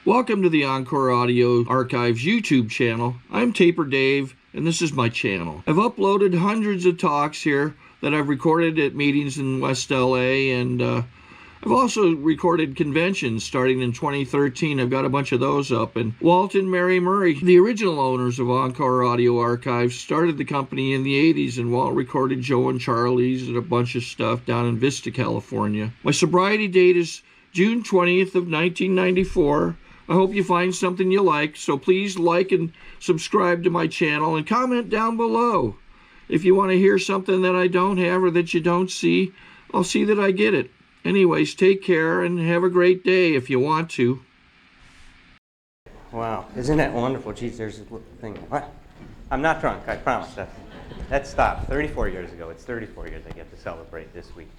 Welcome to the Encore Audio Archives YouTube channel. I'm Taper Dave, and this is my channel. I've uploaded hundreds of talks here that I've recorded at meetings in West LA, and I've also recorded conventions starting in 2013. I've got a bunch of those up. And Walt and Mary Murray, the original owners of Encore Audio Archives, started the company in the 80s, and Walt recorded Joe and Charlie's and a bunch of stuff down in Vista, California. My sobriety date is June 20th of 1994. I hope you find something you like, so please like and subscribe to my channel and comment down below. If you want to hear something that I don't have or that you don't see, I'll see that I get it. Anyways, take care and have a great day if you want to. Wow, isn't that wonderful? Geez, there's a little thing. What? I'm not drunk, I promise. That stopped 34 years ago. It's 34 years I get to celebrate this week.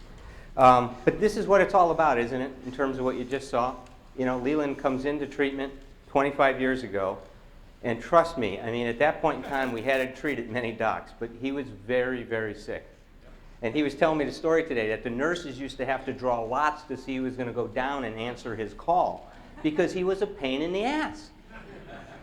But this is what it's all about, isn't it, in terms of what you just saw? You know, Leland comes into treatment 25 years ago, and trust me, I mean, at that point in time, we hadn't treated many docs, but he was very, very sick. And he was telling me the story today that the nurses used to have to draw lots to see who was going to go down and answer his call because he was a pain in the ass.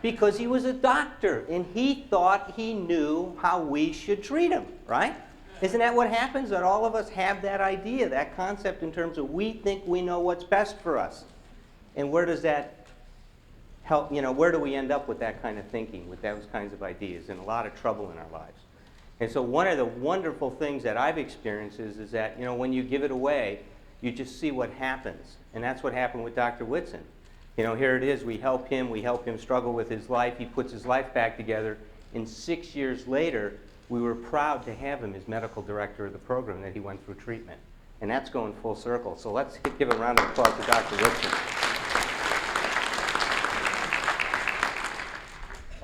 Because he was a doctor, and he thought he knew how we should treat him, right? Isn't that what happens? That all of us have that idea, that concept in terms of we think we know what's best for us. And where does that help, you know, where do we end up with that kind of thinking, with those kinds of ideas? In a lot of trouble in our lives. And so one of the wonderful things that I've experienced is that, you know, when you give it away, you just see what happens. And that's what happened with Dr. Whitson. You know, here it is, we help him struggle with his life, he puts his life back together, and 6 years later, we were proud to have him as medical director of the program that he went through treatment. And that's going full circle. So let's give a round of applause to Dr. Whitson.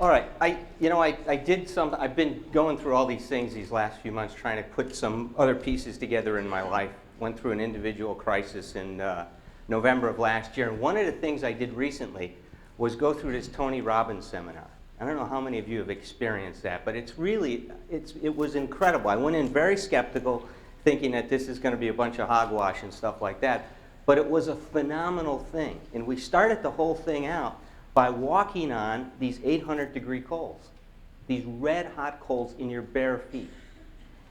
All right, I've been going through all these things these last few months, trying to put some other pieces together in my life. Went through an individual crisis in November of last year. And one of the things I did recently was go through this Tony Robbins seminar. I don't know how many of you have experienced that, but it was incredible. I went in very skeptical, thinking that this is going to be a bunch of hogwash and stuff like that. But it was a phenomenal thing. And we started the whole thing out by walking on these 800-degree coals, these red-hot coals in your bare feet.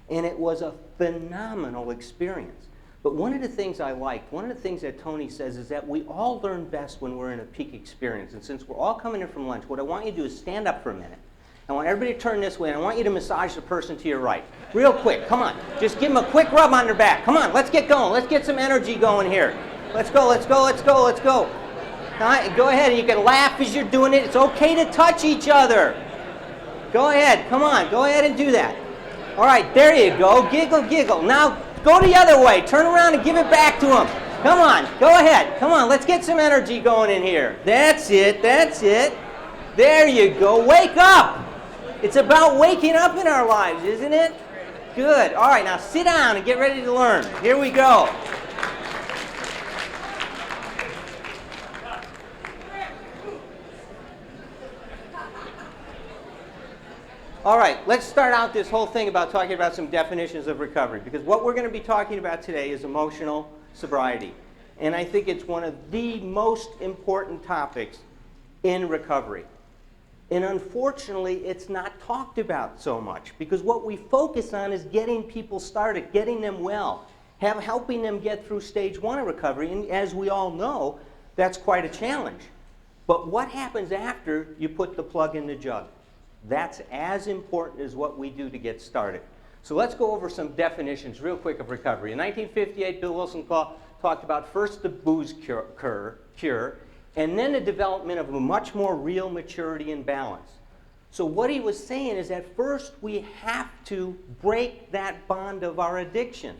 And it was a phenomenal experience. But one of the things I liked, one of the things that Tony says is that we all learn best when we're in a peak experience. And since we're all coming in from lunch, what I want you to do is stand up for a minute. I want everybody to turn this way, and I want you to massage the person to your right. Real quick, come on. Just give them a quick rub on their back. Come on, let's get going. Let's get some energy going here. Let's go, let's go, let's go, let's go. All right, go ahead, and you can laugh as you're doing it. It's okay to touch each other. Go ahead, come on, go ahead and do that. All right, there you go, giggle, giggle. Now, go the other way. Turn around and give it back to them. Come on, go ahead. Come on, let's get some energy going in here. That's it, that's it. There you go, wake up. It's about waking up in our lives, isn't it? Good, all right, now sit down and get ready to learn. Here we go. All right, let's start out this whole thing about talking about some definitions of recovery, because what we're going to be talking about today is emotional sobriety. And I think it's one of the most important topics in recovery. And unfortunately, it's not talked about so much, because what we focus on is getting people started, getting them well, helping them get through stage 1 of recovery. And as we all know, that's quite a challenge. But what happens after you put the plug in the jug? That's as important as what we do to get started. So let's go over some definitions real quick of recovery. In 1958, Bill Wilson talked about first the booze cure, and then the development of a much more real maturity and balance. So what he was saying is that first we have to break that bond of our addiction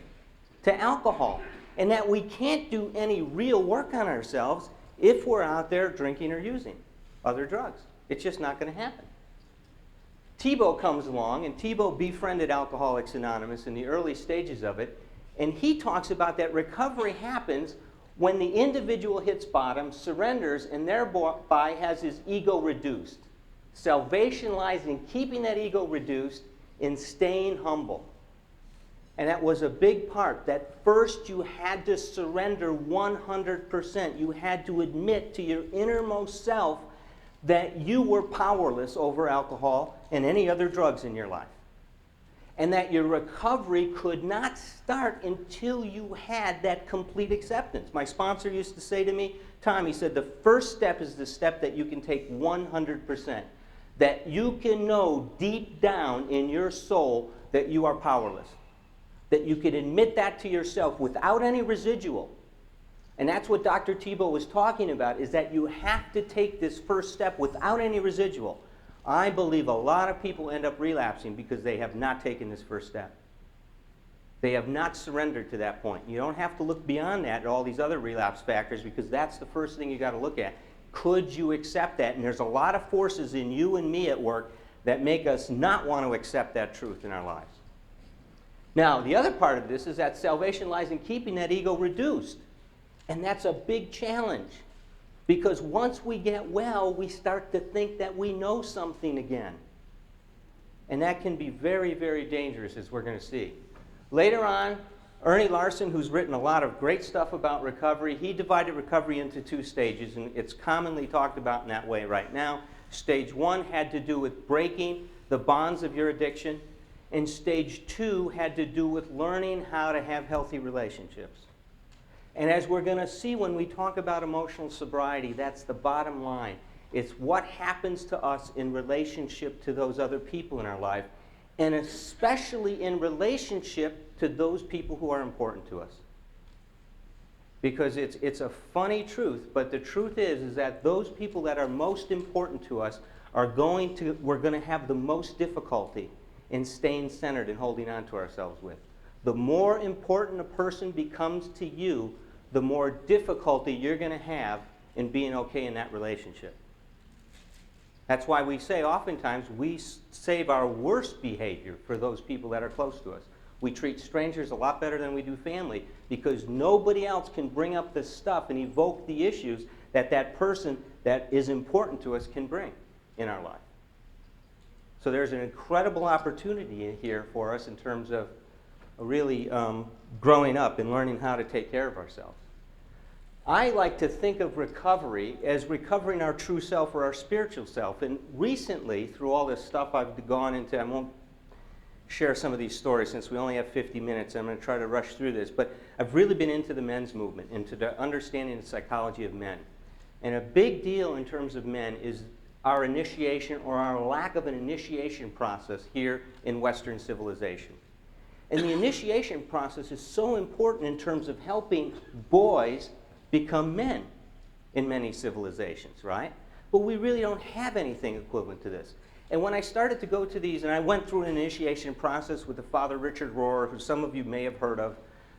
to alcohol, and that we can't do any real work on ourselves if we're out there drinking or using other drugs. It's just not going to happen. Tebow comes along, and Tebow befriended Alcoholics Anonymous in the early stages of it, and he talks about that recovery happens when the individual hits bottom, surrenders, and thereby has his ego reduced. Salvation lies in keeping that ego reduced, in staying humble. And that was a big part, that first you had to surrender 100%. You had to admit to your innermost self that you were powerless over alcohol and any other drugs in your life. And that your recovery could not start until you had that complete acceptance. My sponsor used to say to me, Tom, he said, the first step is the step that you can take 100%. That you can know deep down in your soul that you are powerless. That you can admit that to yourself without any residual. And that's what Dr. Tebow was talking about, is that you have to take this first step without any residual. I believe a lot of people end up relapsing because they have not taken this first step. They have not surrendered to that point. You don't have to look beyond that at all these other relapse factors, because that's the first thing you got to look at. Could you accept that? And there's a lot of forces in you and me at work that make us not want to accept that truth in our lives. Now, the other part of this is that salvation lies in keeping that ego reduced. And that's a big challenge. Because once we get well, we start to think that we know something again. And that can be very, very dangerous, as we're going to see. Later on, Ernie Larson, who's written a lot of great stuff about recovery, he divided recovery into 2 stages, and it's commonly talked about in that way right now. Stage 1 had to do with breaking the bonds of your addiction, and stage 2 had to do with learning how to have healthy relationships. And as we're going to see when we talk about emotional sobriety, that's the bottom line. It's what happens to us in relationship to those other people in our life, and especially in relationship to those people who are important to us. Because it's a funny truth, but the truth is that those people that are most important to us we're going to have the most difficulty in staying centered and holding on to ourselves with. The more important a person becomes to you, the more difficulty you're going to have in being okay in that relationship. That's why we say oftentimes we save our worst behavior for those people that are close to us. We treat strangers a lot better than we do family, because nobody else can bring up the stuff and evoke the issues that that person that is important to us can bring in our life. So there's an incredible opportunity in here for us in terms of really growing up and learning how to take care of ourselves. I like to think of recovery as recovering our true self or our spiritual self. And recently, through all this stuff I've gone into, I won't share some of these stories since we only have 50 minutes. I'm going to try to rush through this. But I've really been into the men's movement, into the understanding the psychology of men. And a big deal in terms of men is our initiation or our lack of an initiation process here in Western civilization. And the initiation process is so important in terms of helping boys become men in many civilizations, right? But we really don't have anything equivalent to this. And when I started to go to these, and I went through an initiation process with the Father Richard Rohr, who some of you may have heard of,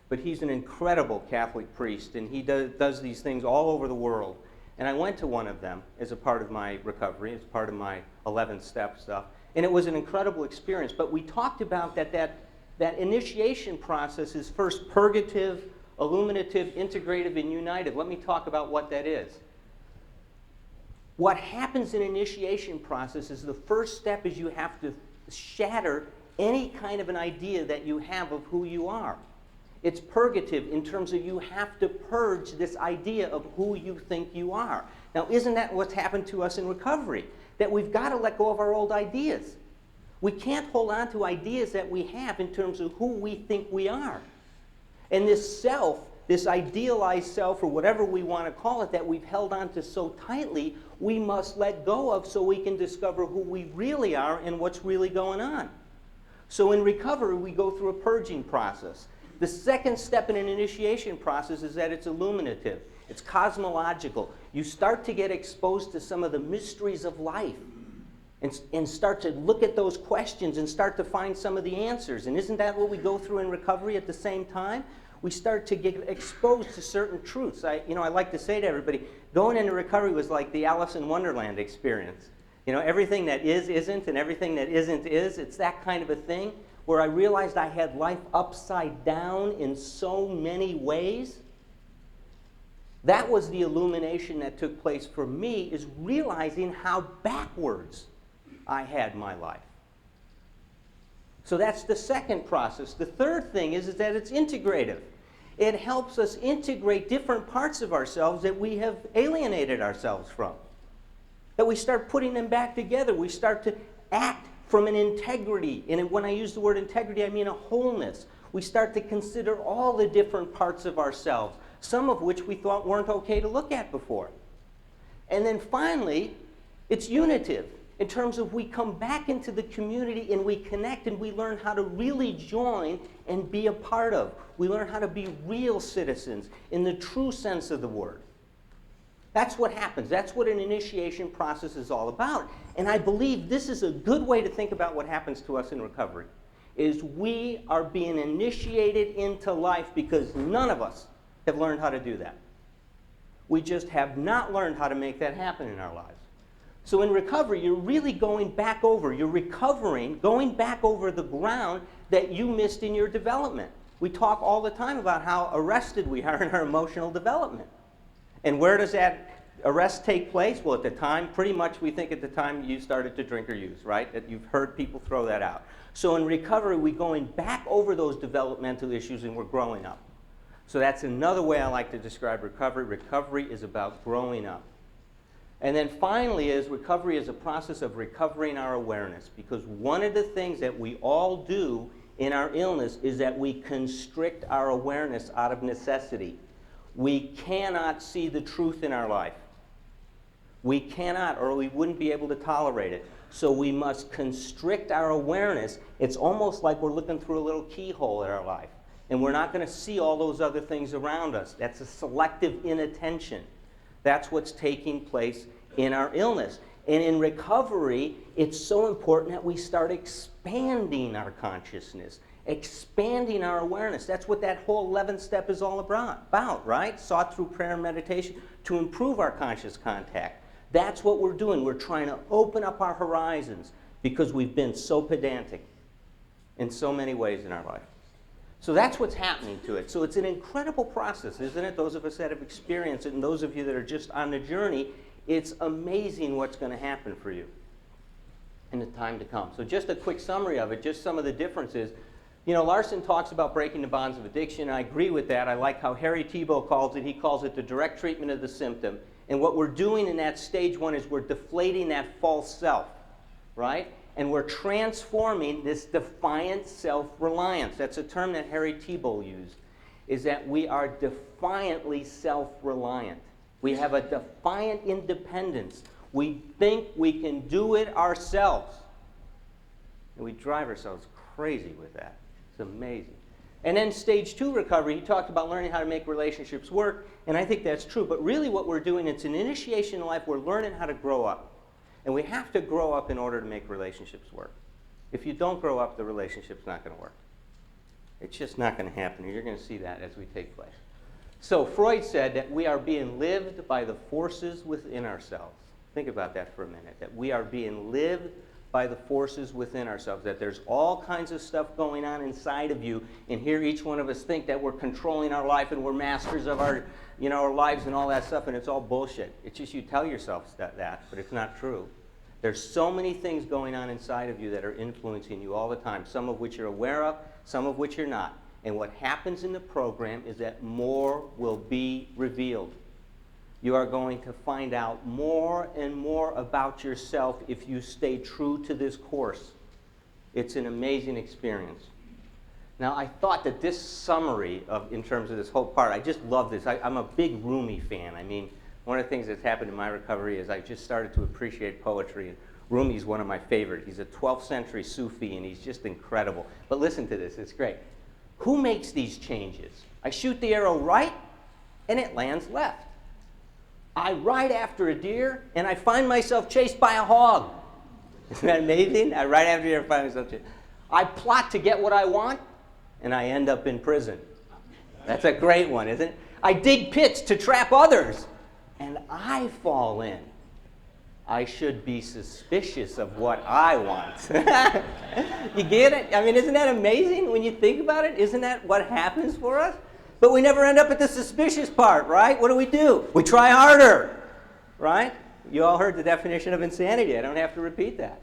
but he's an incredible Catholic priest, and he does these things all over the world. And I went to one of them as a part of my recovery, as part of my 11th step stuff, and it was an incredible experience. But we talked about that initiation process is first purgative, illuminative, integrative, and unitive. Let me talk about what that is. What happens in initiation process is the first step is you have to shatter any kind of an idea that you have of who you are. It's purgative in terms of you have to purge this idea of who you think you are. Now, isn't that what's happened to us in recovery? That we've got to let go of our old ideas. We can't hold on to ideas that we have in terms of who we think we are. And this self, this idealized self, or whatever we want to call it, that we've held on to so tightly, we must let go of so we can discover who we really are and what's really going on. So in recovery, we go through a purging process. The second step in an initiation process is that it's illuminative. It's cosmological. You start to get exposed to some of the mysteries of life and start to look at those questions and start to find some of the answers. And isn't that what we go through in recovery at the same time? We start to get exposed to certain truths. I like to say to everybody, going into recovery was like the Alice in Wonderland experience. Everything that is isn't, and everything that isn't is. It's that kind of a thing where I realized I had life upside down in so many ways. That was the illumination that took place for me, is realizing how backwards I had my life. So that's the second process. The third thing is that it's integrative. It helps us integrate different parts of ourselves that we have alienated ourselves from. That we start putting them back together. We start to act from an integrity. And when I use the word integrity, I mean a wholeness. We start to consider all the different parts of ourselves, some of which we thought weren't okay to look at before. And then finally, it's unitive, in terms of we come back into the community and we connect and we learn how to really join and be a part of. We learn how to be real citizens in the true sense of the word. That's what happens. That's what an initiation process is all about. And I believe this is a good way to think about what happens to us in recovery, is we are being initiated into life because none of us have learned how to do that. We just have not learned how to make that happen in our lives. So in recovery, you're really going back over, you're recovering, going back over the ground that you missed in your development. We talk all the time about how arrested we are in our emotional development. And where does that arrest take place? Well, at the time, pretty much we think at the time you started to drink or use, right? That you've heard people throw that out. So in recovery, we're going back over those developmental issues and we're growing up. So that's another way I like to describe recovery. Recovery is about growing up. And then finally is recovery is a process of recovering our awareness, because one of the things that we all do in our illness is that we constrict our awareness out of necessity. We cannot see the truth in our life. We cannot, or we wouldn't be able to tolerate it. So we must constrict our awareness. It's almost like we're looking through a little keyhole in our life, and we're not going to see all those other things around us. That's a selective inattention. That's what's taking place in our illness. And in recovery, it's so important that we start expanding our consciousness, expanding our awareness. That's what that whole 11th step is all about, right? Sought through prayer and meditation to improve our conscious contact. That's what we're doing. We're trying to open up our horizons because we've been so pedantic in so many ways in our life. So that's what's happening to it. So it's an incredible process, isn't it? Those of us that have experienced it, and those of you that are just on the journey, it's amazing what's going to happen for you in the time to come. So just a quick summary of it, just some of the differences. You know, Larson talks about breaking the bonds of addiction. I agree with that. I like how Harry Tiebout calls it. He calls it the direct treatment of the symptom. And what we're doing in that stage one is we're deflating that false self, right? And we're transforming this defiant self-reliance. That's a term that Harry Tiebout used, is that we are defiantly self-reliant. We have a defiant independence. We think we can do it ourselves. And we drive ourselves crazy with that. It's amazing. And then stage 2 recovery, he talked about learning how to make relationships work, and I think that's true. But really what we're doing, it's an initiation in life. We're learning how to grow up. And we have to grow up in order to make relationships work. If you don't grow up, the relationship's not going to work. It's just not going to happen. You're going to see that as we take place. So Freud said that we are being lived by the forces within ourselves. Think about that for a minute, that we are being lived by the forces within ourselves, that there's all kinds of stuff going on inside of you, and here each one of us think that we're controlling our life and we're masters of our, our lives and all that stuff, and it's all bullshit. It's just you tell yourself that, but it's not true. There's so many things going on inside of you that are influencing you all the time, some of which you're aware of, some of which you're not. And what happens in the program is that more will be revealed. You are going to find out more and more about yourself if you stay true to this course. It's an amazing experience. Now, I thought that this summary in terms of this whole part, I just love this. I'm a big Rumi fan. I mean, one of the things that's happened in my recovery is I just started to appreciate poetry. And Rumi's one of my favorite. He's a 12th century Sufi, and he's just incredible. But listen to this. It's great. Who makes these changes? I shoot the arrow right, and it lands left. I ride after a deer, and I find myself chased by a hog. Isn't that amazing? I ride after a deer and find myself chased. I plot to get what I want, and I end up in prison. That's a great one, isn't it? I dig pits to trap others, and I fall in. I should be suspicious of what I want. You get it? I mean, isn't that amazing when you think about it? Isn't that what happens for us? But we never end up at the suspicious part, right? What do? We try harder, right? You all heard the definition of insanity. I don't have to repeat that.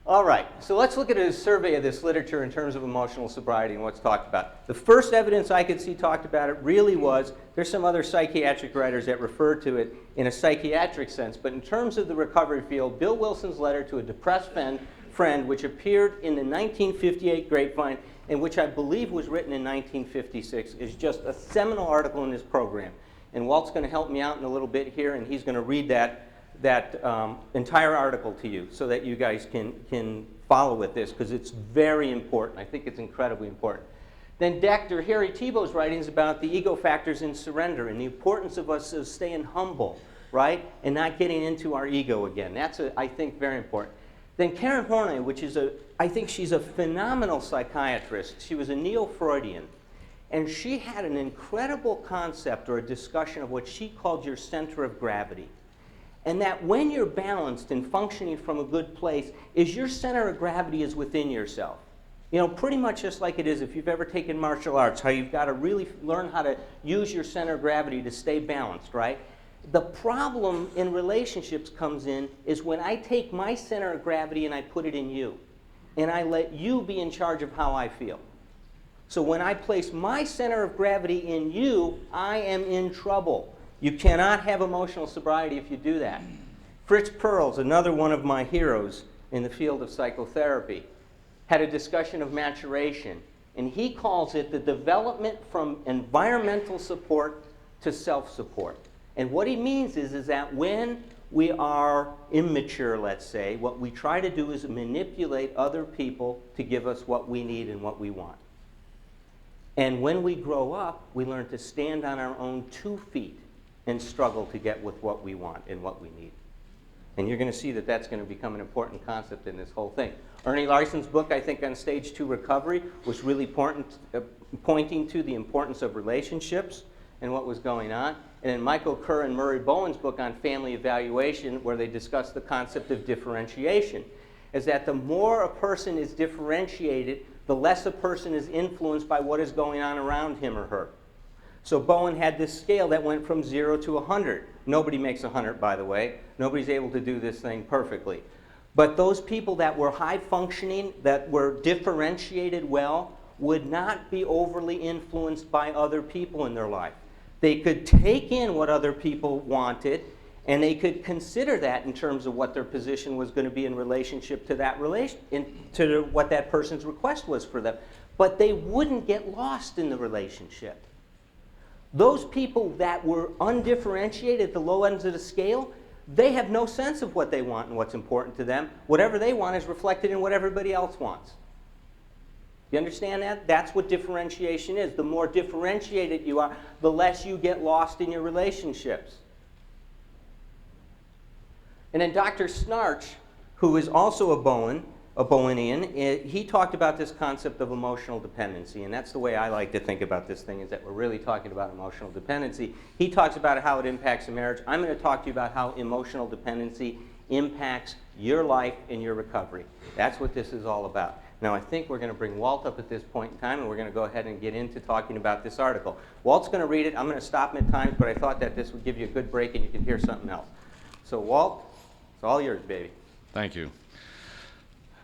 All right, so let's look at a survey of this literature in terms of emotional sobriety and what's talked about. The first evidence I could see talked about it really was, there's some other psychiatric writers that refer to it in a psychiatric sense, but in terms of the recovery field, Bill Wilson's letter to a depressed friend, which appeared in the 1958 Grapevine, and which I believe was written in 1956, is just a seminal article in this program. And Walt's going to help me out in a little bit here, and he's going to read that entire article to you so that you guys can follow with this, because it's very important. I think it's incredibly important. Then Dr. Harry Tiebow's writings about the ego factors in surrender and the importance of us of staying humble, right, and not getting into our ego again. That's, I think, very important. Then Karen Horney, which is I think she's a phenomenal psychiatrist. She was a neo-Freudian, and she had an incredible concept or a discussion of what she called your center of gravity. And that when you're balanced and functioning from a good place, is your center of gravity is within yourself. You know, pretty much just like it is if you've ever taken martial arts, how you've got to really learn how to use your center of gravity to stay balanced, right? The problem in relationships comes in is when I take my center of gravity and I put it in you, and I let you be in charge of how I feel. So when I place my center of gravity in you, I am in trouble. You cannot have emotional sobriety if you do that. Fritz Perls, another one of my heroes in the field of psychotherapy, had a discussion of maturation, and he calls it the development from environmental support to self-support. And what he means is that when we are immature, let's say, what we try to do is manipulate other people to give us what we need and what we want. And when we grow up, we learn to stand on our own 2 feet and struggle to get with what we want and what we need. And you're going to see that that's going to become an important concept in this whole thing. Ernie Larson's book, I think, on Stage 2 Recovery was really pointing to the importance of relationships and what was going on. And then Michael Kerr and Murray Bowen's book on family evaluation, where they discuss the concept of differentiation, is that the more a person is differentiated, the less a person is influenced by what is going on around him or her. So Bowen had this scale that went from 0 to 100. Nobody makes 100, by the way. Nobody's able to do this thing perfectly. But those people that were high functioning, that were differentiated well, would not be overly influenced by other people in their life. They could take in what other people wanted, and they could consider that in terms of what their position was going to be in relationship to that to what that person's request was for them. But they wouldn't get lost in the relationship. Those people that were undifferentiated at the low ends of the scale, they have no sense of what they want and what's important to them. Whatever they want is reflected in what everybody else wants. You understand that? That's what differentiation is. The more differentiated you are, the less you get lost in your relationships. And then Dr. Snarch, who is also a Bowenian, he talked about this concept of emotional dependency, and that's the way I like to think about this thing, is that we're really talking about emotional dependency. He talks about how it impacts a marriage. I'm going to talk to you about how emotional dependency impacts your life and your recovery. That's what this is all about. Now, I think we're going to bring Walt up at this point in time, and we're going to go ahead and get into talking about this article. Walt's going to read it. I'm going to stop him at times, but I thought that this would give you a good break and you can hear something else. So, Walt, it's all yours, baby. Thank you.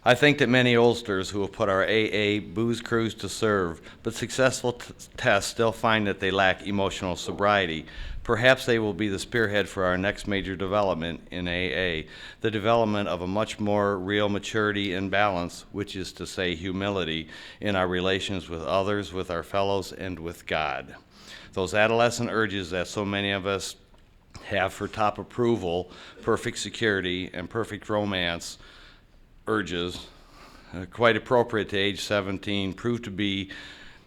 I think that many oldsters who have put our AA booze cruise to serve, but successful tests still find that they lack emotional sobriety. Perhaps they will be the spearhead for our next major development in AA, the development of a much more real maturity and balance, which is to say humility, in our relations with others, with our fellows, and with God. Those adolescent urges that so many of us have for top approval, perfect security, and perfect romance urges, quite appropriate to age 17, proved to be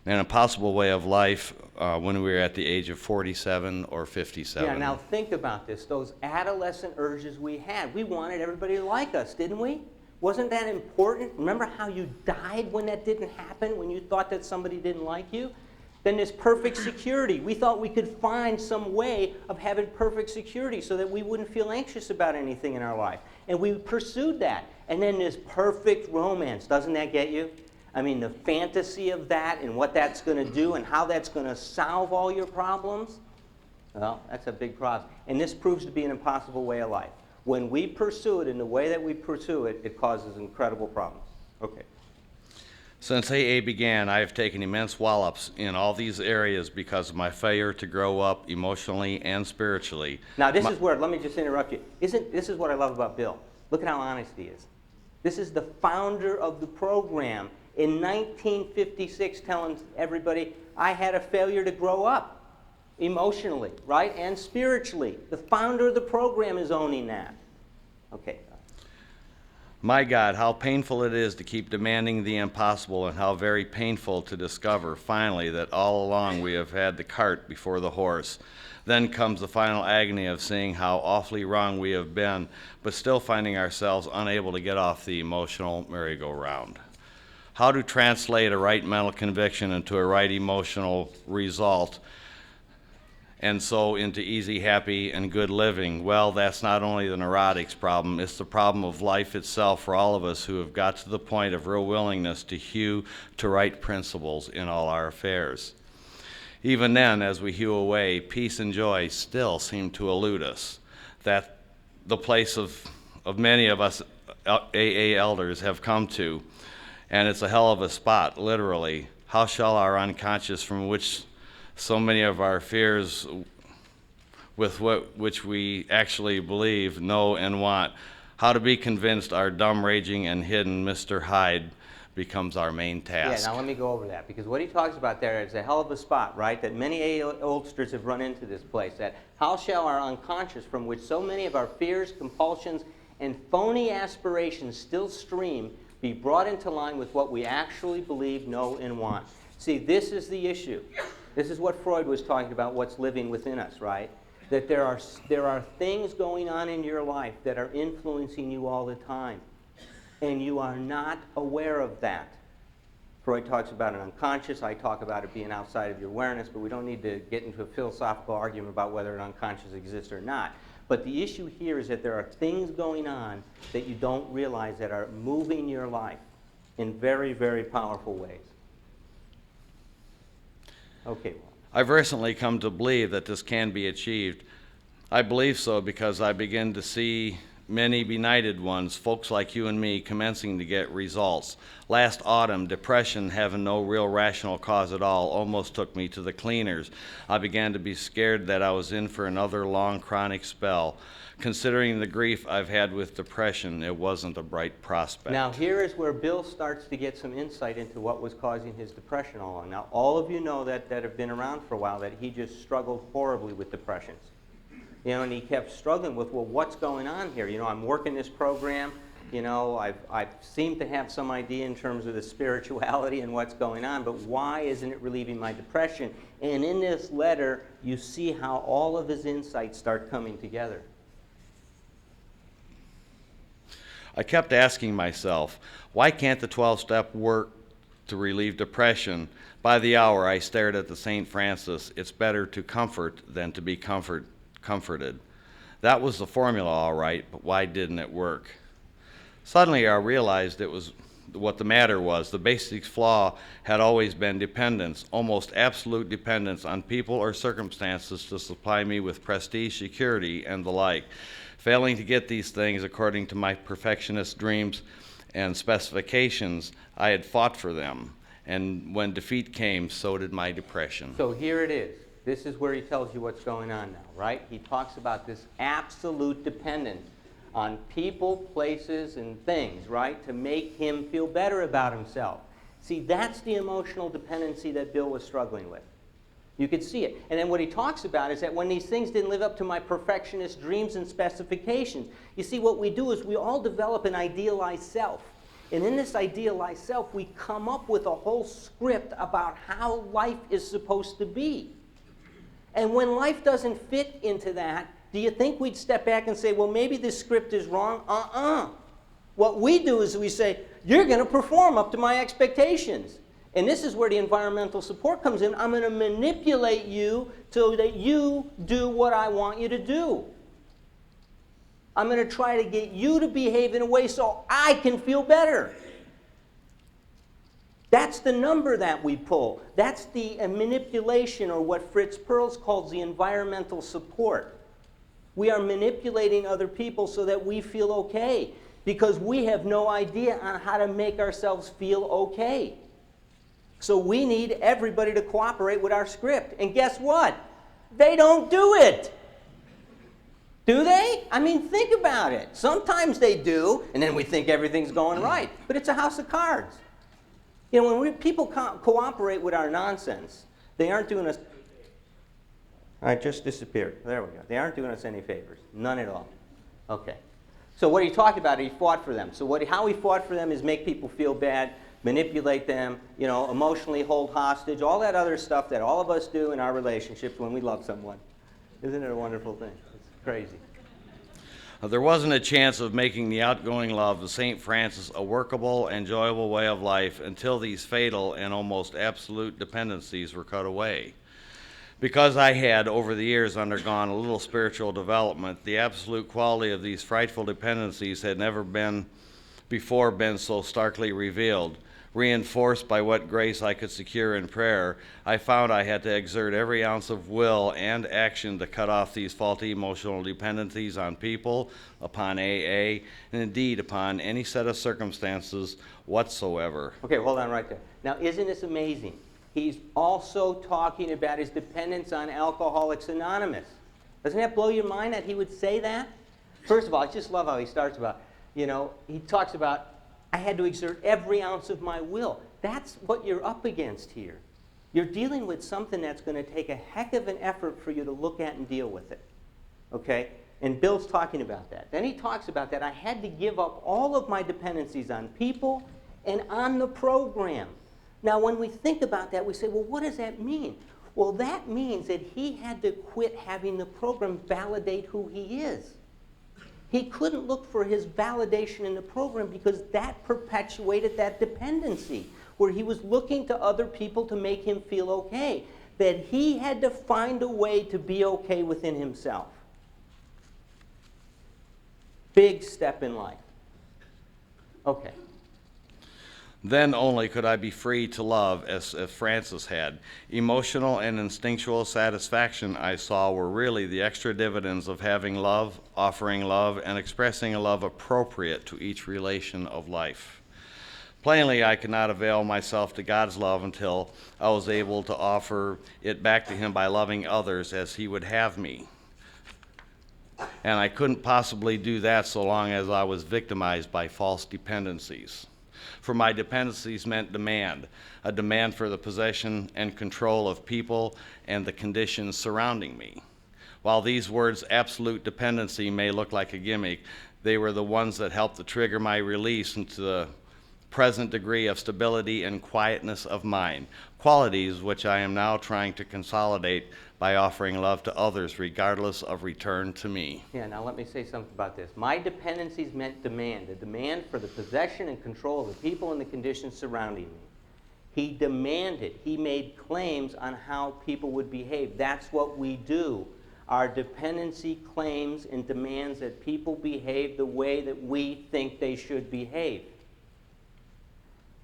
an impossible way of life when we were at the age of 47 or 57. Yeah, now think about this. Those adolescent urges we had, we wanted everybody to like us, didn't we? Wasn't that important? Remember how you died when that didn't happen, when you thought that somebody didn't like you? Then this perfect security. We thought we could find some way of having perfect security so that we wouldn't feel anxious about anything in our life. And we pursued that. And then this perfect romance, doesn't that get you? I mean, the fantasy of that and what that's going to do and how that's going to solve all your problems, well, that's a big problem. And this proves to be an impossible way of life. when we pursue it in the way that we pursue it, it causes incredible problems. Okay. Since AA began, I have taken immense wallops in all these areas because of my failure to grow up emotionally and spiritually. Now this is where, let me just interrupt you. This is what I love about Bill. Look at how honest he is. This is the founder of the program in 1956 telling everybody, I had a failure to grow up emotionally, right, and spiritually. The founder of the program is owning that. Okay. My God, how painful it is to keep demanding the impossible, and how very painful to discover finally that all along we have had the cart before the horse. Then comes the final agony of seeing how awfully wrong we have been, but still finding ourselves unable to get off the emotional merry-go-round. How to translate a right mental conviction into a right emotional result, and so into easy, happy, and good living? Well, that's not only the neurotics problem, it's the problem of life itself for all of us who have got to the point of real willingness to hew to right principles in all our affairs. Even then, as we hew away, peace and joy still seem to elude us. That the place of many of us AA elders have come to, and it's a hell of a spot, literally. How shall our unconscious, from which so many of our fears with which we actually believe, know, and want, how to be convinced our dumb, raging, and hidden Mr. Hyde becomes our main task. Yeah, now let me go over that, because what he talks about there is a hell of a spot, right, that many oldsters have run into this place, that how shall our unconscious, from which so many of our fears, compulsions, and phony aspirations still stream, be brought into line with what we actually believe, know, and want. See, this is the issue. This is what Freud was talking about, what's living within us, right? That there are things going on in your life that are influencing you all the time, and you are not aware of that. Freud talks about an unconscious. I talk about it being outside of your awareness, but we don't need to get into a philosophical argument about whether an unconscious exists or not. But the issue here is that there are things going on that you don't realize that are moving your life in very, very powerful ways. Okay. I've recently come to believe that this can be achieved. I believe so because I begin to see many benighted ones, folks like you and me, commencing to get results. Last autumn, depression, having no real rational cause at all, almost took me to the cleaners. I began to be scared that I was in for another long chronic spell. Considering the grief I've had with depression, it wasn't a bright prospect. Now here is where Bill starts to get some insight into what was causing his depression all along. Now all of you know that have been around for a while that he just struggled horribly with depressions. You know, and he kept struggling with, well, what's going on here? You know, I'm working this program. You know, I seem to have some idea in terms of the spirituality and what's going on, but why isn't it relieving my depression? And in this letter, you see how all of his insights start coming together. I kept asking myself, why can't the 12-step work to relieve depression? By the hour, I stared at the St. Francis, it's better to comfort than to be comforted. That was the formula, all right, but why didn't it work? Suddenly I realized it was what the matter was. The basic flaw had always been dependence, almost absolute dependence on people or circumstances to supply me with prestige, security, and the like. Failing to get these things according to my perfectionist dreams and specifications, I had fought for them. And when defeat came, so did my depression. So here it is. This is where he tells you what's going on now, right? He talks about this absolute dependence on people, places, and things, right, to make him feel better about himself. See, that's the emotional dependency that Bill was struggling with. You could see it. And then what he talks about is that when these things didn't live up to my perfectionist dreams and specifications, you see, what we do is we all develop an idealized self. And in this idealized self, we come up with a whole script about how life is supposed to be. And when life doesn't fit into that, do you think we'd step back and say, well, maybe this script is wrong? What we do is we say, you're going to perform up to my expectations. And this is where the environmental support comes in. I'm going to manipulate you so that you do what I want you to do. I'm going to try to get you to behave in a way so I can feel better. That's the number that we pull. That's the manipulation, or what Fritz Perls calls the environmental support. We are manipulating other people so that we feel okay, because we have no idea on how to make ourselves feel okay. So we need everybody to cooperate with our script. And guess what? They don't do it. Do they? I mean, think about it. Sometimes they do, and then we think everything's going right. But it's a house of cards. You know, when people cooperate with our nonsense, they aren't doing us... All right, just disappeared. There we go. They aren't doing us any favors. None at all. Okay. So what he talked about, he fought for them. So how he fought for them is make people feel bad, manipulate them, you know, emotionally hold hostage, all that other stuff that all of us do in our relationships when we love someone. Isn't it a wonderful thing? It's crazy. There wasn't a chance of making the outgoing love of St. Francis a workable, enjoyable way of life until these fatal and almost absolute dependencies were cut away. Because I had, over the years, undergone a little spiritual development, the absolute quality of these frightful dependencies had never before been so starkly revealed. Reinforced by what grace I could secure in prayer, I found I had to exert every ounce of will and action to cut off these faulty emotional dependencies on people, upon AA, and indeed upon any set of circumstances whatsoever. Okay, hold on right there. Now, isn't this amazing? He's also talking about his dependence on Alcoholics Anonymous. Doesn't that blow your mind that he would say that? First of all, I just love how he starts about, you know, he talks about, I had to exert every ounce of my will. That's what you're up against here. You're dealing with something that's going to take a heck of an effort for you to look at and deal with it. Okay? And Bill's talking about that. Then he talks about that I had to give up all of my dependencies on people and on the program. Now, when we think about that, we say, well, what does that mean? Well, that means that he had to quit having the program validate who he is. He couldn't look for his validation in the program because that perpetuated that dependency, where he was looking to other people to make him feel okay, that he had to find a way to be okay within himself. Big step in life. Okay. Then only could I be free to love as Francis had. Emotional and instinctual satisfaction, I saw, were really the extra dividends of having love, offering love, and expressing a love appropriate to each relation of life. Plainly, I could not avail myself to God's love until I was able to offer it back to him by loving others as he would have me. And I couldn't possibly do that so long as I was victimized by false dependencies. For my dependencies meant demand, a demand for the possession and control of people and the conditions surrounding me. While these words, absolute dependency, may look like a gimmick, they were the ones that helped to trigger my release into the present degree of stability and quietness of mind, qualities which I am now trying to consolidate by offering love to others regardless of return to me. Yeah, now let me say something about this. My dependencies meant demand, a demand for the possession and control of the people and the conditions surrounding me. He demanded, he made claims on how people would behave. That's what we do. Our dependency claims and demands that people behave the way that we think they should behave.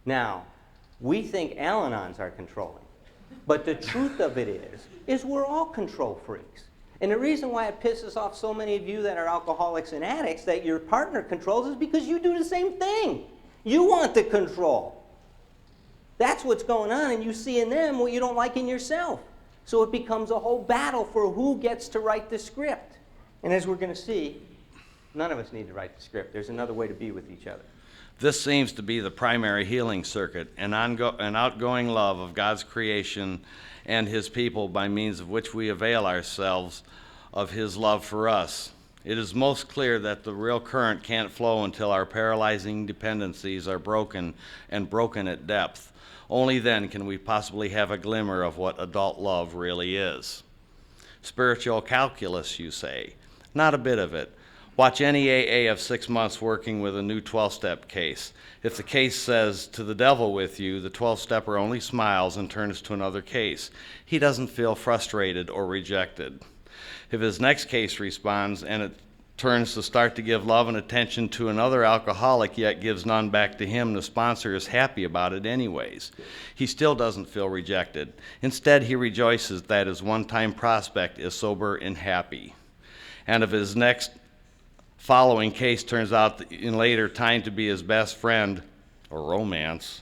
Now, we think Al-Anons are controlling. But the truth of it is we're all control freaks. And the reason why it pisses off so many of you that are alcoholics and addicts that your partner controls is because you do the same thing. You want the control. That's what's going on, and you see in them what you don't like in yourself. So it becomes a whole battle for who gets to write the script. And as we're going to see, none of us need to write the script. There's another way to be with each other. This seems to be the primary healing circuit, an outgoing love of God's creation and his people by means of which we avail ourselves of his love for us. It is most clear that the real current can't flow until our paralyzing dependencies are broken, and broken at depth. Only then can we possibly have a glimmer of what adult love really is. Spiritual calculus, you say? Not a bit of it. Watch any AA of 6 months working with a new 12-step case. If the case says, to the devil with you, the 12-stepper only smiles and turns to another case. He doesn't feel frustrated or rejected. If his next case responds and it turns to start to give love and attention to another alcoholic, yet gives none back to him, the sponsor is happy about it anyways. He still doesn't feel rejected. Instead, he rejoices that his one-time prospect is sober and happy. and if his next following case turns out in later time to be his best friend or romance,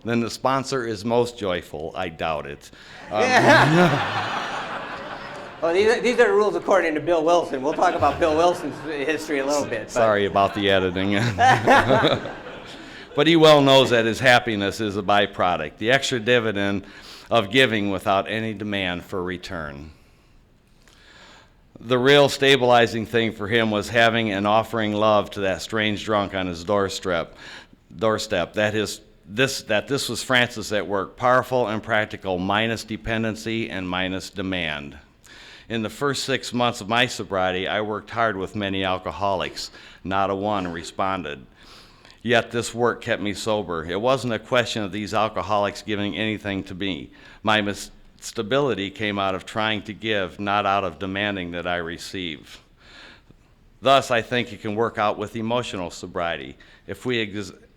then the sponsor is most joyful. I doubt it. Well, these are the rules according to Bill Wilson. We'll talk about Bill Wilson's history a little bit. But. Sorry about the editing. But he well knows that his happiness is a byproduct, the extra dividend of giving without any demand for return. The real stabilizing thing for him was having and offering love to that strange drunk on his doorstep. That this was Francis at work, powerful and practical, minus dependency and minus demand. In the first 6 months of my sobriety, I worked hard with many alcoholics. Not a one responded. Yet this work kept me sober. It wasn't a question of these alcoholics giving anything to me. My stability came out of trying to give, not out of demanding that I receive. Thus, I think it can work out with emotional sobriety. If we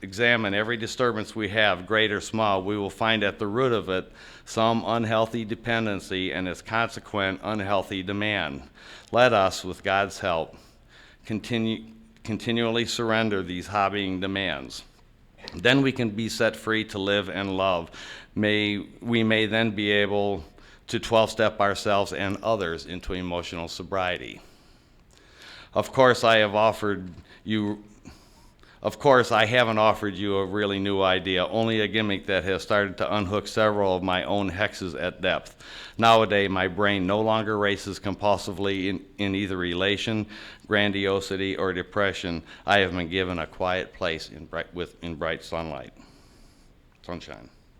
examine every disturbance we have, great or small, we will find at the root of it some unhealthy dependency and its consequent unhealthy demand. Let us, with God's help, continually surrender these hobbying demands. Then we can be set free to live and love. We may then be able to 12-step ourselves and others into emotional sobriety. Of course, I haven't offered you a really new idea, only a gimmick that has started to unhook several of my own hexes at depth. Nowadays, my brain no longer races compulsively in either elation, grandiosity, or depression. I have been given a quiet place in bright sunshine.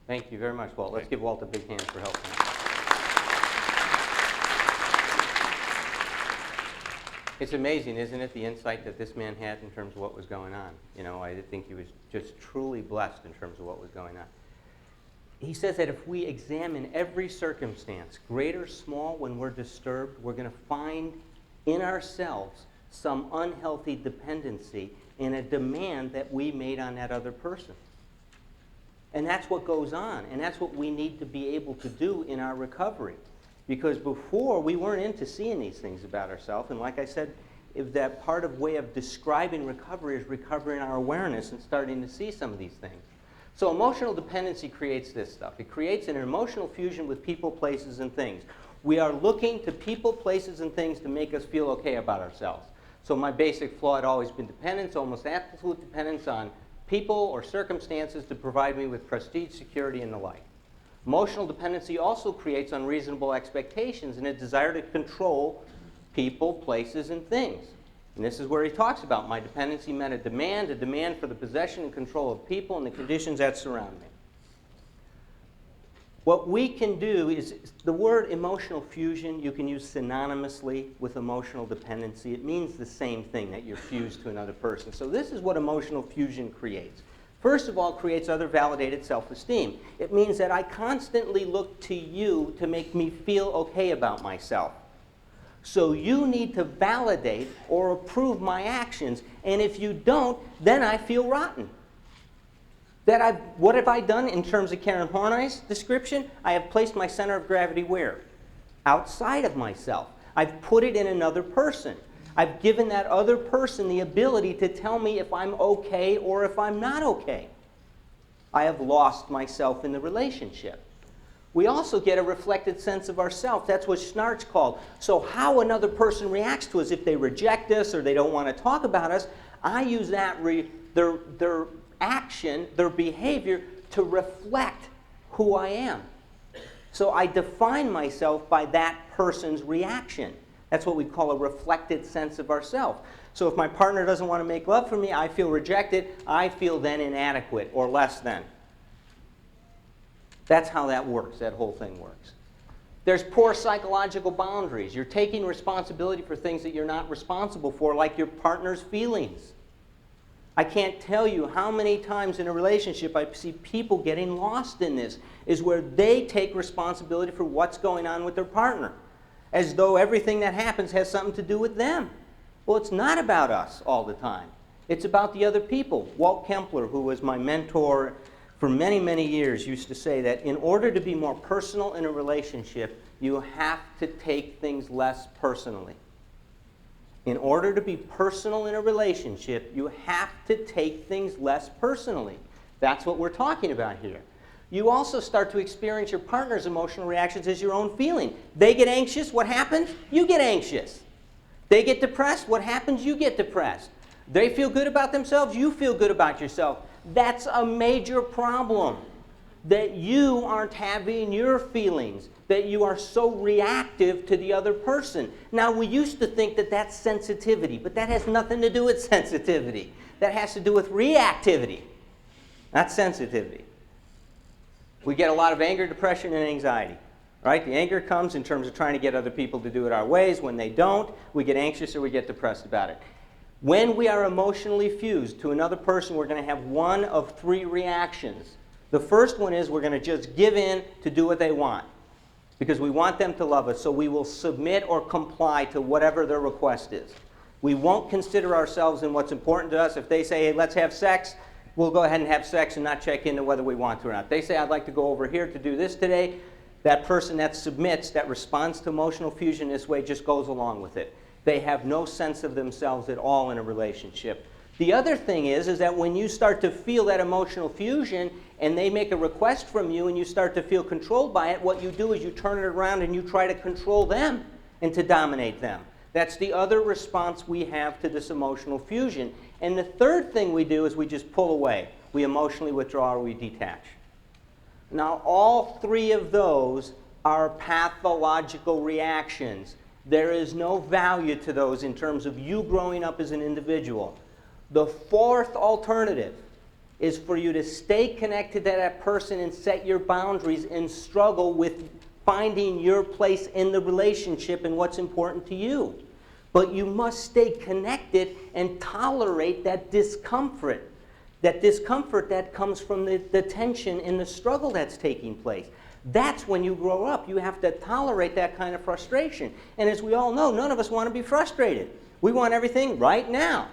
Thank you very much, Walt. Let's give Walt a big hand for helping. It's amazing, isn't it, the insight that this man had in terms of what was going on. You know, I think he was just truly blessed in terms of what was going on. He says that if we examine every circumstance, great or small, when we're disturbed, we're going to find in ourselves some unhealthy dependency and a demand that we made on that other person. And that's what goes on, and that's what we need to be able to do in our recovery. Because before, we weren't into seeing these things about ourselves. And like I said, if that part of way of describing recovery is recovering our awareness and starting to see some of these things. So emotional dependency creates this stuff. It creates an emotional fusion with people, places, and things. We are looking to people, places, and things to make us feel okay about ourselves. So my basic flaw had always been dependence, almost absolute dependence on people or circumstances to provide me with prestige, security, and the like. Emotional dependency also creates unreasonable expectations and a desire to control people, places, and things. And this is where he talks about my dependency meant a demand for the possession and control of people and the conditions that surround me. What we can do is, the word emotional fusion you can use synonymously with emotional dependency. It means the same thing, that you're fused to another person. So this is what emotional fusion creates. First of all, it creates other validated self-esteem. It means that I constantly look to you to make me feel okay about myself. So you need to validate or approve my actions, and if you don't, then I feel rotten. What have I done in terms of Karen Horney's description? I have placed my center of gravity where? Outside of myself. I've put it in another person. I've given that other person the ability to tell me if I'm okay or if I'm not okay. I have lost myself in the relationship. We also get a reflected sense of ourself. That's what Schnarch called. So how another person reacts to us, if they reject us or they don't want to talk about us, I use that their action, their behavior, to reflect who I am. So I define myself by that person's reaction. That's what we call a reflected sense of ourselves. So if my partner doesn't want to make love for me, I feel rejected. I feel then inadequate or less than. That's how that works. That whole thing works. There's poor psychological boundaries. You're taking responsibility for things that you're not responsible for, like your partner's feelings. I can't tell you how many times in a relationship I see people getting lost in this, is where they take responsibility for what's going on with their partner, as though everything that happens has something to do with them. Well, it's not about us all the time. It's about the other people. Walt Kempler, who was my mentor for many, many years used to say that in order to be more personal in a relationship, you have to take things less personally. In order to be personal in a relationship, you have to take things less personally. That's what we're talking about here. You also start to experience your partner's emotional reactions as your own feeling. They get anxious, what happens? You get anxious. They get depressed, what happens? You get depressed. They feel good about themselves, you feel good about yourself. That's a major problem, that you aren't having your feelings, that you are so reactive to the other person. Now, we used to think that that's sensitivity, but that has nothing to do with sensitivity. That has to do with reactivity, not sensitivity. We get a lot of anger, depression, and anxiety. Right? The anger comes in terms of trying to get other people to do it our ways. When they don't, we get anxious or we get depressed about it. When we are emotionally fused to another person, we're going to have one of three reactions. The first one is we're going to just give in to do what they want because we want them to love us, so we will submit or comply to whatever their request is. We won't consider ourselves in what's important to us. If they say, hey, let's have sex, we'll go ahead and have sex and not check into whether we want to or not. They say, I'd like to go over here to do this today. That person that submits, that responds to emotional fusion this way, just goes along with it. They have no sense of themselves at all in a relationship. The other thing is that when you start to feel that emotional fusion and they make a request from you and you start to feel controlled by it, what you do is you turn it around and you try to control them and to dominate them. That's the other response we have to this emotional fusion. And the third thing we do is we just pull away. We emotionally withdraw or we detach. Now, all three of those are pathological reactions. There is no value to those in terms of you growing up as an individual. The fourth alternative is for you to stay connected to that person and set your boundaries and struggle with finding your place in the relationship and what's important to you. But you must stay connected and tolerate that discomfort. That discomfort that comes from the tension and the struggle that's taking place. That's when you grow up. You have to tolerate that kind of frustration. And as we all know, none of us want to be frustrated. We want everything right now.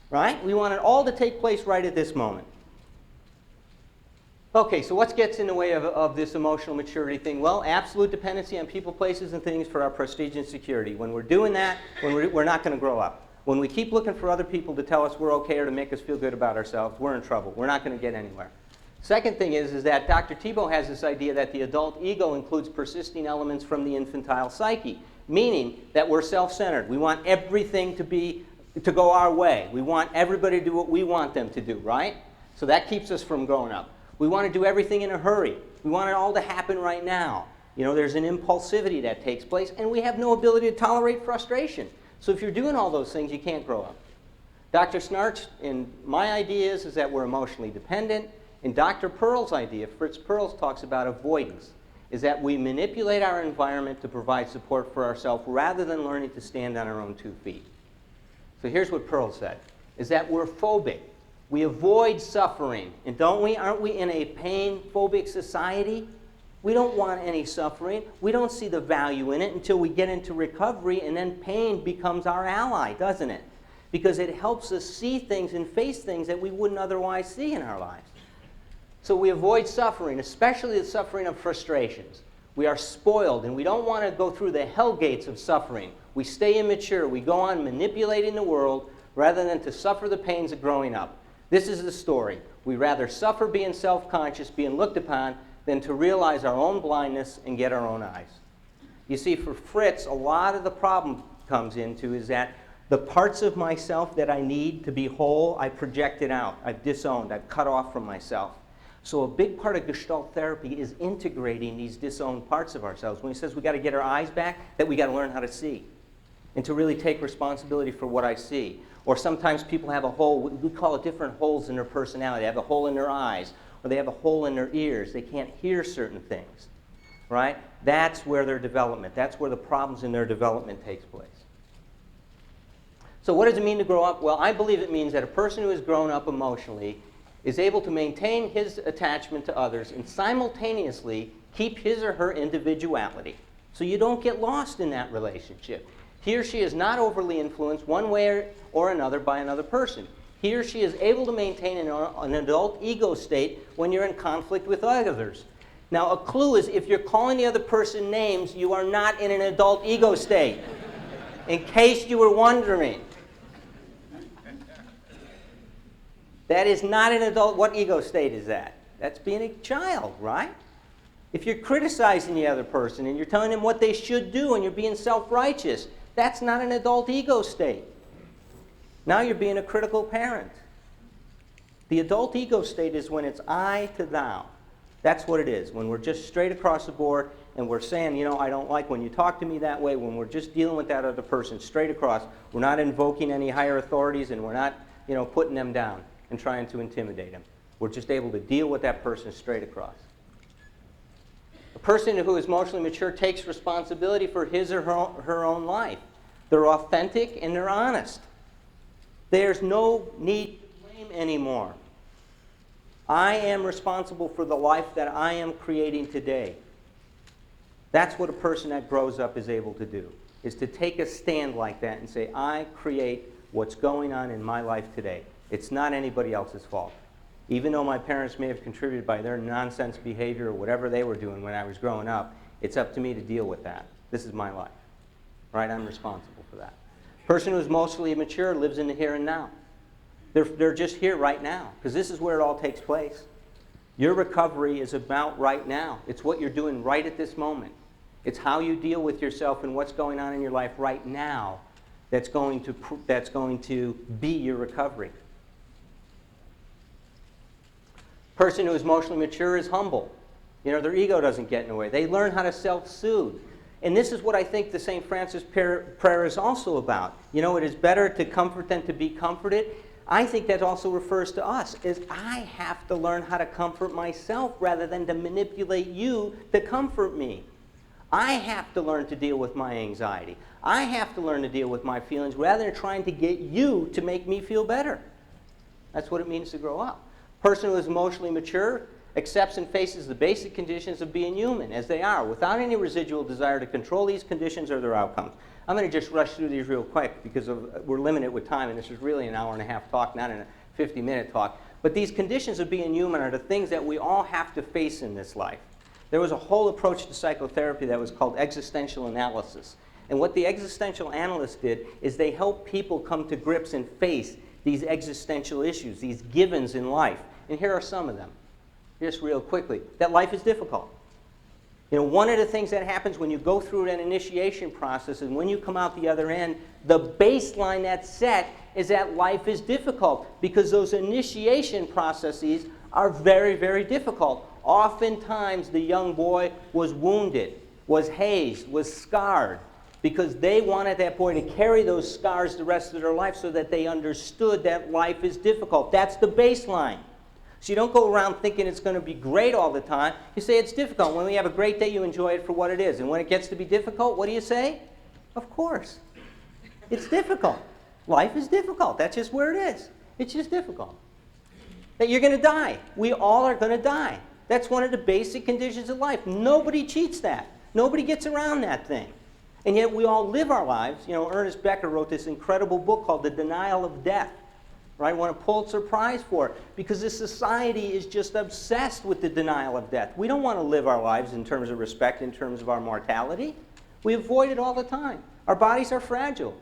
Right? We want it all to take place right at this moment. Okay, so what gets in the way of this emotional maturity thing? Well, absolute dependency on people, places, and things for our prestige and security. When we're doing that, we're not going to grow up. When we keep looking for other people to tell us we're okay or to make us feel good about ourselves, we're in trouble. We're not going to get anywhere. Second thing is that Dr. Thibault has this idea that the adult ego includes persisting elements from the infantile psyche, meaning that we're self-centered. We want everything to go our way. We want everybody to do what we want them to do, right? So that keeps us from growing up. We want to do everything in a hurry. We want it all to happen right now. You know, there's an impulsivity that takes place, and we have no ability to tolerate frustration. So if you're doing all those things, you can't grow up. Dr. Snarch, and my idea is that we're emotionally dependent. And Dr. Pearl's idea, Fritz Perls, talks about avoidance, is that we manipulate our environment to provide support for ourselves rather than learning to stand on our own 2 feet. So here's what Pearl said, is that we're phobic. We avoid suffering. And aren't we in a pain-phobic society? We don't want any suffering. We don't see the value in it until we get into recovery, and then pain becomes our ally, doesn't it? Because it helps us see things and face things that we wouldn't otherwise see in our lives. So we avoid suffering, especially the suffering of frustrations. We are spoiled, and we don't want to go through the hell gates of suffering. We stay immature. We go on manipulating the world rather than to suffer the pains of growing up. This is the story. We rather suffer being self-conscious, being looked upon, than to realize our own blindness and get our own eyes. You see, for Fritz, a lot of the problem comes into is that the parts of myself that I need to be whole, I projected out. I've disowned. I've cut off from myself. So a big part of Gestalt therapy is integrating these disowned parts of ourselves. When he says we got to get our eyes back, that we got to learn how to see and to really take responsibility for what I see. Or sometimes people have a hole, we call it different holes in their personality. They have a hole in their eyes, or they have a hole in their ears. They can't hear certain things, right? That's where their development, that's where the problems in their development takes place. So what does it mean to grow up? Well, I believe it means that a person who has grown up emotionally is able to maintain his attachment to others and simultaneously keep his or her individuality. So you don't get lost in that relationship. He or she is not overly influenced one way or another by another person. He or she is able to maintain an adult ego state when you're in conflict with others. Now, a clue is if you're calling the other person names, you are not in an adult ego state, in case you were wondering. That is not an adult. What ego state is that? That's being a child, right? If you're criticizing the other person and you're telling them what they should do and you're being self-righteous, that's not an adult ego state. Now you're being a critical parent. The adult ego state is when it's I to thou. That's what it is. When we're just straight across the board and we're saying, you know, I don't like when you talk to me that way, when we're just dealing with that other person straight across. We're not invoking any higher authorities and we're not, you know, putting them down and trying to intimidate them. We're just able to deal with that person straight across. A person who is emotionally mature takes responsibility for his or her own life. They're authentic and they're honest. There's no need to blame anymore. I am responsible for the life that I am creating today. That's what a person that grows up is able to do, is to take a stand like that and say, I create what's going on in my life today. It's not anybody else's fault. Even though my parents may have contributed by their nonsense behavior or whatever they were doing when I was growing up, it's up to me to deal with that. This is my life. Right? I'm responsible for that. A person who's mostly mature lives in the here and now. They're just here right now, because this is where it all takes place. Your recovery is about right now. It's what you're doing right at this moment. It's how you deal with yourself and what's going on in your life right now that's going to be your recovery. Person who is emotionally mature is humble. You know, their ego doesn't get in the way. They learn how to self-soothe. And this is what I think the St. Francis prayer is also about. You know, it is better to comfort than to be comforted. I think that also refers to us, is I have to learn how to comfort myself rather than to manipulate you to comfort me. I have to learn to deal with my anxiety. I have to learn to deal with my feelings rather than trying to get you to make me feel better. That's what it means to grow up. A person who is emotionally mature accepts and faces the basic conditions of being human as they are, without any residual desire to control these conditions or their outcomes. I'm going to just rush through these real quick because we're limited with time, and this is really an hour-and-a-half talk, not a 50-minute talk. But these conditions of being human are the things that we all have to face in this life. There was a whole approach to psychotherapy that was called existential analysis. And what the existential analysts did is they helped people come to grips and face these existential issues, these givens in life. And here are some of them, just real quickly. That life is difficult. You know, one of the things that happens when you go through an initiation process and when you come out the other end, the baseline that's set is that life is difficult because those initiation processes are very, very difficult. Oftentimes, the young boy was wounded, was hazed, was scarred because they wanted that boy to carry those scars the rest of their life so that they understood that life is difficult. That's the baseline. So you don't go around thinking it's going to be great all the time. You say it's difficult. When we have a great day, you enjoy it for what it is. And when it gets to be difficult, what do you say? Of course. It's difficult. Life is difficult. That's just where it is. It's just difficult. That you're going to die. We all are going to die. That's one of the basic conditions of life. Nobody cheats that. Nobody gets around that thing. And yet we all live our lives. You know, Ernest Becker wrote this incredible book called The Denial of Death. Right? Won a Pulitzer Prize for it because this society is just obsessed with the denial of death. We don't want to live our lives in terms of respect, in terms of our mortality. We avoid it all the time. Our bodies are fragile.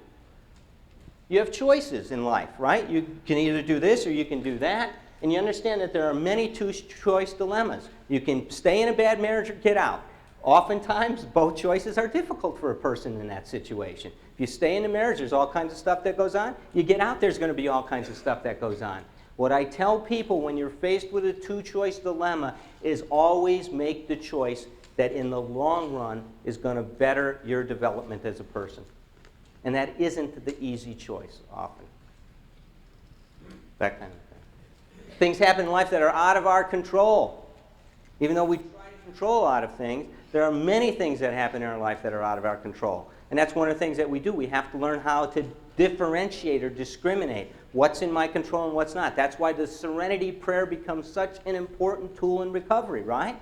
You have choices in life, right? You can either do this or you can do that. And you understand that there are many two-choice dilemmas. You can stay in a bad marriage or get out. Oftentimes, both choices are difficult for a person in that situation. If you stay in a marriage, there's all kinds of stuff that goes on. You get out, there's going to be all kinds of stuff that goes on. What I tell people when you're faced with a two-choice dilemma is always make the choice that in the long run is going to better your development as a person. And that isn't the easy choice often. That kind of thing. Things happen in life that are out of our control. Even though we try to control a lot of things, there are many things that happen in our life that are out of our control. And that's one of the things that we do. We have to learn how to differentiate or discriminate what's in my control and what's not. That's why the serenity prayer becomes such an important tool in recovery, right?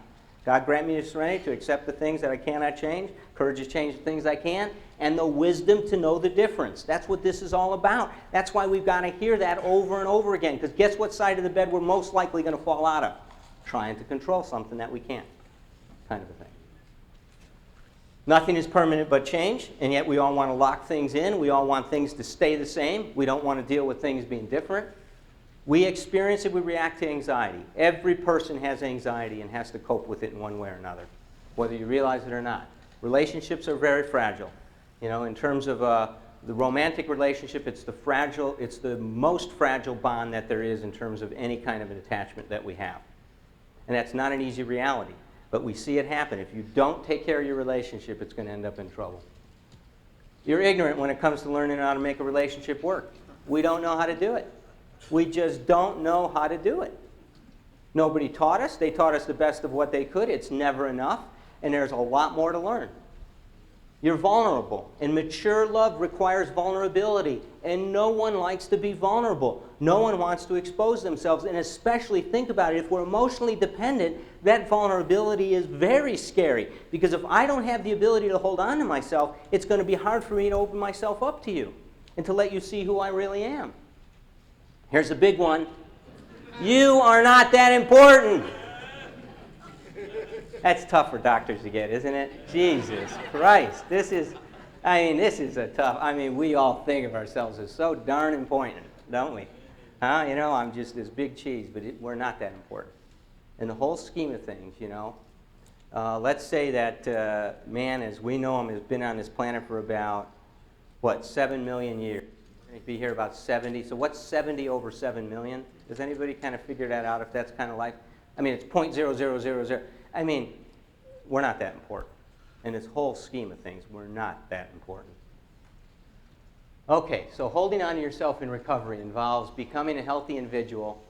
God grant me the serenity to accept the things that I cannot change, courage to change the things I can, and the wisdom to know the difference. That's what this is all about. That's why we've got to hear that over and over again, because guess what side of the bed we're most likely going to fall out of? Trying to control something that we can't, kind of a thing. Nothing is permanent but change, and yet we all want to lock things in. We all want things to stay the same. We don't want to deal with things being different. We experience it, we react to anxiety. Every person has anxiety and has to cope with it in one way or another, whether you realize it or not. Relationships are very fragile. You know, in terms of the romantic relationship, it's the most fragile bond that there is in terms of any kind of an attachment that we have. And that's not an easy reality. But we see it happen. If you don't take care of your relationship, it's going to end up in trouble. You're ignorant when it comes to learning how to make a relationship work. We don't know how to do it. We just don't know how to do it. Nobody taught us. They taught us the best of what they could. It's never enough, and there's a lot more to learn. You're vulnerable, and mature love requires vulnerability, and no one likes to be vulnerable. No one wants to expose themselves, and especially think about it, if we're emotionally dependent, that vulnerability is very scary, because if I don't have the ability to hold on to myself, it's going to be hard for me to open myself up to you and to let you see who I really am. Here's a big one. You are not that important. That's tough for doctors to get, isn't it? Jesus Christ. This is a tough, we all think of ourselves as so darn important, don't we? You know, I'm just this big cheese, but we're not that important. In the whole scheme of things, you know, let's say that man, as we know him, has been on this planet for about, 7 million years. He'd be here about 70. So what's 70 over 7 million? Does anybody kind of figure that out, if that's kind of like, it's 0.0000. We're not that important. In this whole scheme of things, we're not that important. Okay, so holding on to yourself in recovery involves becoming a healthy individual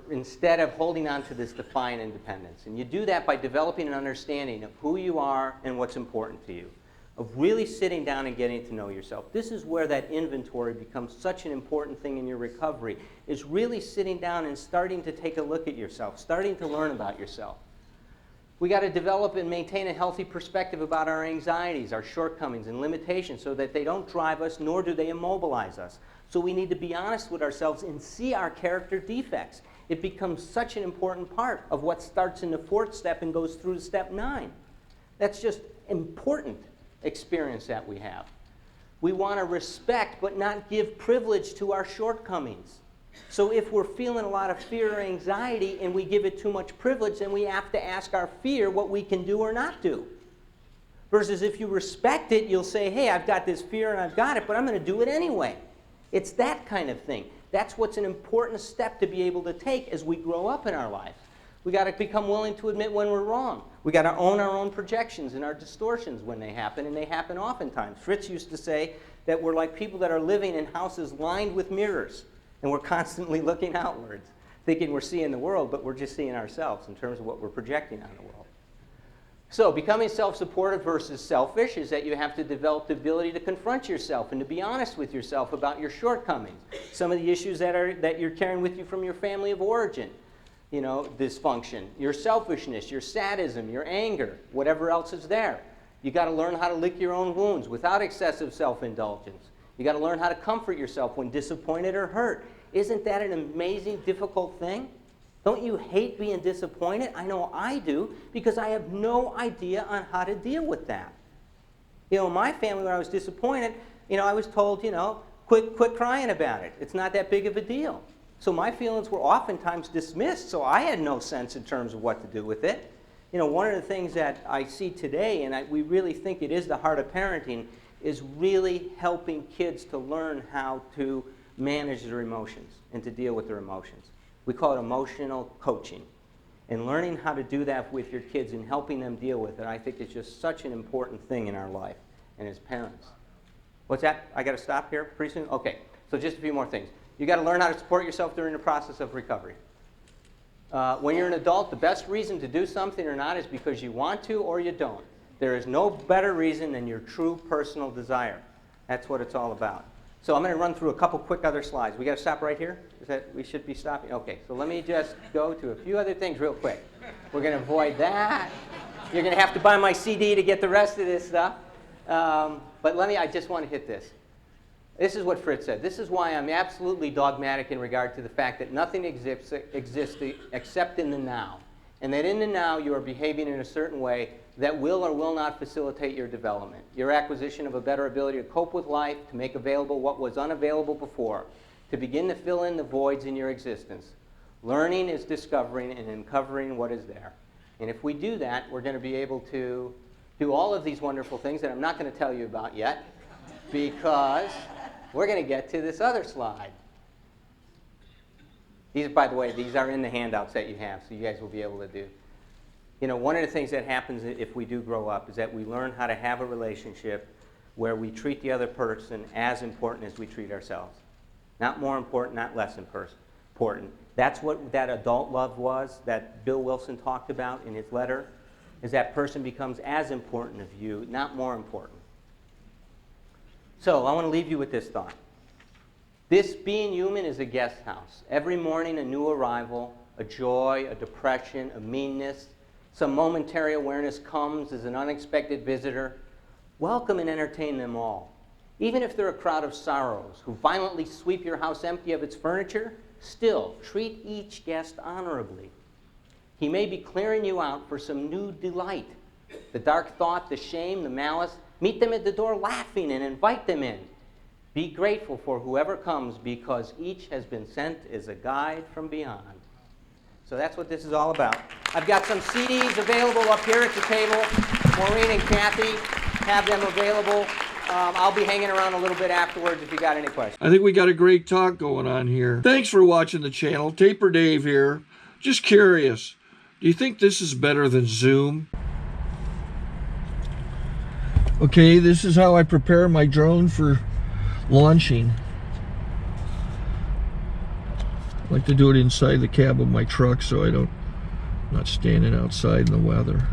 instead of holding on to this defiant independence. And you do that by developing an understanding of who you are and what's important to you, of really sitting down and getting to know yourself. This is where that inventory becomes such an important thing in your recovery, is really sitting down and starting to take a look at yourself, starting to learn about yourself. We got to develop and maintain a healthy perspective about our anxieties, our shortcomings, and limitations so that they don't drive us, nor do they immobilize us. So we need to be honest with ourselves and see our character defects. It becomes such an important part of what starts in the 4th step and goes through to step 9. That's just important experience that we have. We want to respect but not give privilege to our shortcomings. So if we're feeling a lot of fear or anxiety and we give it too much privilege, then we have to ask our fear what we can do or not do. Versus if you respect it, you'll say, hey, I've got this fear and I've got it, but I'm going to do it anyway. It's that kind of thing. That's what's an important step to be able to take as we grow up in our life. We got to become willing to admit when we're wrong. We got to own our own projections and our distortions when they happen, and they happen oftentimes. Fritz used to say that we're like people that are living in houses lined with mirrors. And we're constantly looking outwards, thinking we're seeing the world, but we're just seeing ourselves in terms of what we're projecting on the world. So becoming self-supportive versus selfish is that you have to develop the ability to confront yourself and to be honest with yourself about your shortcomings, some of the issues that you're carrying with you from your family of origin, you know, dysfunction, your selfishness, your sadism, your anger, whatever else is there. You got to learn how to lick your own wounds without excessive self-indulgence. You got to learn how to comfort yourself when disappointed or hurt. Isn't that an amazing, difficult thing? Don't you hate being disappointed? I know I do, because I have no idea on how to deal with that. You know, in my family, when I was disappointed, you know, I was told, you know, quit crying about it. It's not that big of a deal. So my feelings were oftentimes dismissed, so I had no sense in terms of what to do with it. You know, one of the things that I see today, and we really think it is the heart of parenting, is really helping kids to learn how to manage their emotions and to deal with their emotions. We call it emotional coaching. And learning how to do that with your kids and helping them deal with it, I think is just such an important thing in our life and as parents. What's that? I got to stop here pretty soon? Okay, so just a few more things. You got to learn how to support yourself during the process of recovery. When you're an adult, the best reason to do something or not is because you want to or you don't. There is no better reason than your true personal desire. That's what it's all about. So I'm going to run through a couple quick other slides. We got to stop right here? Is that we should be stopping? Okay, so let me just go to a few other things real quick. We're going to avoid that. You're going to have to buy my CD to get the rest of this stuff. But I just want to hit this. This is what Fritz said. This is why I'm absolutely dogmatic in regard to the fact that nothing exists except in the now. And that in the now you are behaving in a certain way that will or will not facilitate your development, your acquisition of a better ability to cope with life, to make available what was unavailable before, to begin to fill in the voids in your existence. Learning is discovering and uncovering what is there. And if we do that, we're going to be able to do all of these wonderful things that I'm not going to tell you about yet, because we're going to get to this other slide. These, by the way, these are in the handouts that you have, so you guys will be able to do. You know, one of the things that happens if we do grow up is that we learn how to have a relationship where we treat the other person as important as we treat ourselves. Not more important, not less important. That's what that adult love was that Bill Wilson talked about in his letter, is that person becomes as important of you, not more important. So I want to leave you with this thought. This being human is a guest house. Every morning a new arrival, a joy, a depression, a meanness, some momentary awareness comes as an unexpected visitor. Welcome and entertain them all. Even if they're a crowd of sorrows who violently sweep your house empty of its furniture, still treat each guest honorably. He may be clearing you out for some new delight. The dark thought, the shame, the malice, meet them at the door laughing and invite them in. Be grateful for whoever comes, because each has been sent as a guide from beyond. So that's what this is all about. I've got some CDs available up here at the table. Maureen and Kathy have them available. I'll be hanging around a little bit afterwards if you got any questions. I think we got a great talk going on here. Thanks for watching the channel. Taper Dave here. Just curious, do you think this is better than Zoom? Okay, this is how I prepare my drone for launching. I like to do it inside the cab of my truck so I'm not standing outside in the weather.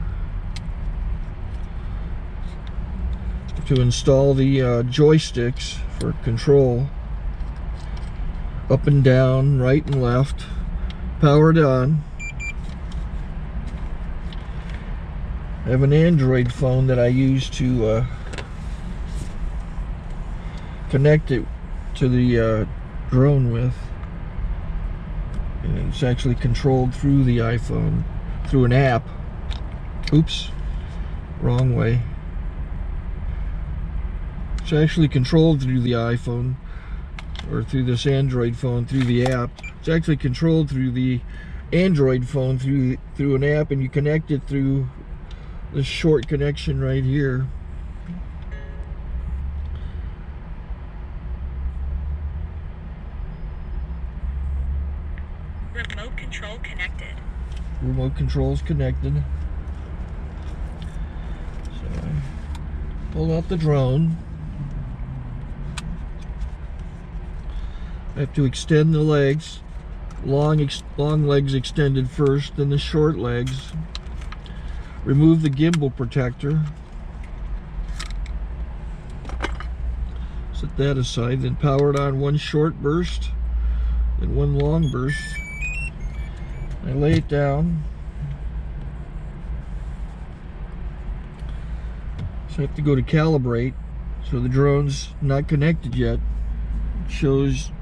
To install the joysticks for control, up and down, right and left, powered on. I have an Android phone that I use to connect it to the drone with. And it's actually controlled through the iPhone, through an app. Oops, wrong way. It's actually controlled through the iPhone, or through this Android phone, through the app. It's actually controlled through the Android phone, through an app, and you connect it through this short connection right here. Remote control connected. Remote control's connected. So I pull out the drone. I have to extend the legs. Long legs extended first, then the short legs. Remove the gimbal protector. Set that aside, then power it on one short burst, then one long burst. I lay it down. So I have to go to calibrate. So the drone's not connected yet. It shows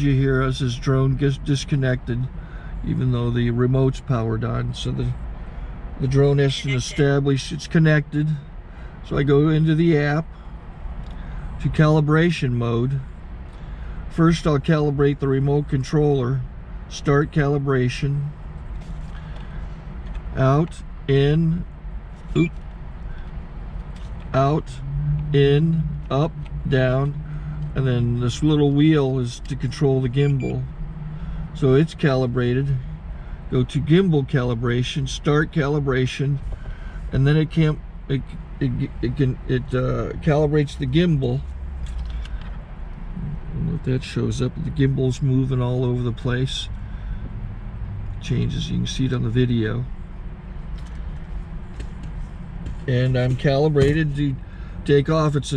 you here as this drone gets disconnected, even though the remote's powered on. So the drone has to establish it's connected. So I go into the app to calibration mode. First I'll calibrate the remote controller. Start calibration. Out, in, oop, out, in, up, down, and then this little wheel is to control the gimbal. So it's calibrated. Go to gimbal calibration, start calibration, and then it calibrates the gimbal. I don't know if that shows up. The gimbal's moving all over the place. Changes, you can see it on the video. And I'm calibrated to take off. It's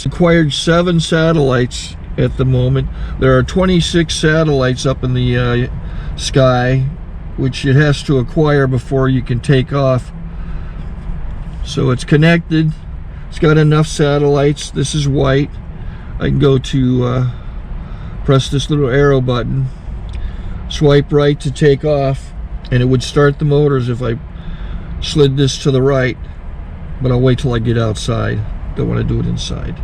acquired 7 satellites at the moment. There are 26 satellites up in the sky, which it has to acquire before you can take off. So it's connected. It's got enough satellites. This is white. I can go to press this little arrow button, swipe right to take off, and it would start the motors if I slid this to the right, but I'll wait till I get outside. Don't want to do it inside.